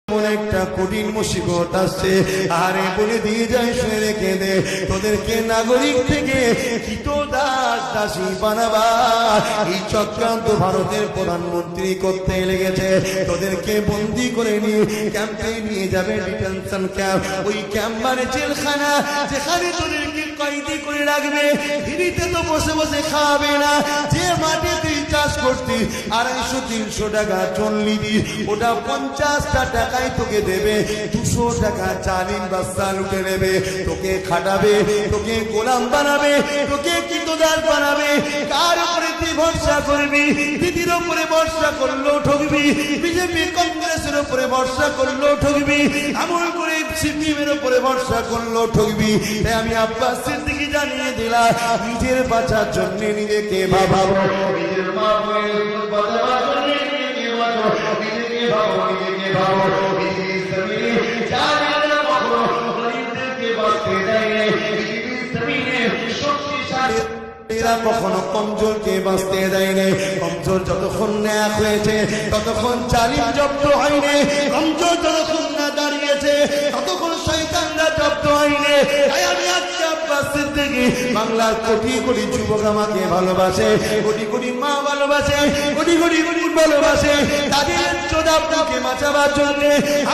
একটা কঠিন মুসিবত আসছে, আরে বলে দিয়ে যায় শুনে রেখে দে, তোদেরকে নাগরিক থেকে কৃতদাস দাসী বানাবা এই চক্রান্ত ভারতের প্রধানমন্ত্রী করতে লেগেছে। তোদেরকে বন্দি করে নিয়ে ক্যাম্পে নিয়ে যাবে, ডিটেনশন ক্যাম্প। ওই ক্যাম্প মানে জেলখানা, যেখানে তোদেরকে কয়েদি করে রাখবে। ফ্রিতে তো বসে বসে খাওয়াবে না। যে মাঠে তুই চাষ করতি 250-300 টাকা চল্লি দি, ওটা 50টা টাকায় তোকে দেবে। 200 টাকা চালিন বাস্তা লুটে নেবে, তোকে খাটাবে, তোকে গোলাম বানাবে, তোকে কৃতদাস বানাবে। কার উপরে তুই ভরসা করবি? দিদির উপরে ভরসা করলেও ঠকবি, বিজেপি কংগ্রেসের উপরে ভরসা করলেও ঠকবি, এমন করে সিপিএমের উপরে ভরসা করলেও ঠকবি। তাই আমি আব্বাস সিদ্দিকী জানিয়ে দিলাম, নিজের বাঁচার জন্য নিজেকে ভাবাবো, নিজের মা বোনের বাঁচাবার জন্য নিজেকে বাঁচো, নিজেকে ভাবো, নিজেকে ভাবো। পৃথিবীর জমিনে জানেনা কখনো গরিবদেরকে বাঁচতে দেয় না। পৃথিবীর জমিনে শক্তিশালী এরা কখনো কমজোরকে বাঁচতে দেয়নি। কমজোর যতক্ষণ ন্যাক হয়েছে ততক্ষণ চালিম জব্দ হয়নি। কমজোর যতক্ষণ না দাঁড়িয়েছে ততক্ষণ শয়তানরা জব্দ হয়নি। তাই আমি আজকে আব্বাস সিদ্দিকী বাংলার কোটি কোটি যুবক আমাকে ভালোবাসে, কোটি কোটি মা ভালোবাসে, কোটি কোটি গরিব ভালোবাসে। তাদের চোদাবকে বাঁচাবার জন্য,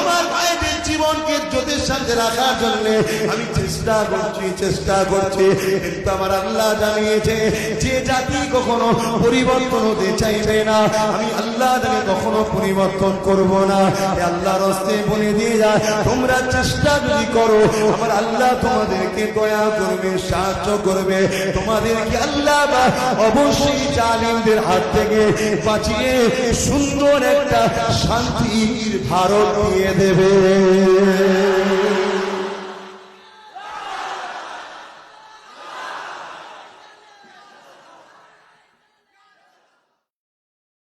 আমার ভাইদের জীবনকে জ্যোতির সাথে রাখার জন্য আমি চেষ্টা করছি। কিন্তু আমার আল্লাহ জানিয়েছে, যে জাতি কখনো পরিবর্তন হতে চাইবে না, আমি আল্লাহ তাকে কখনো পরিবর্তন করব না। আল্লাহর হস্তে বলে দিয়ে যায়, তোমরা চেষ্টা যদি করো আমার আল্লাহ তোমাদেরকে দয়া করবে, সাহায্য করবে। তোমাদেরকে আল্লাহ অবশ্যই জালিমদের হাত থেকে বাঁচিয়ে সুন্দর একটা শান্তির ভারত দিয়ে দেবে।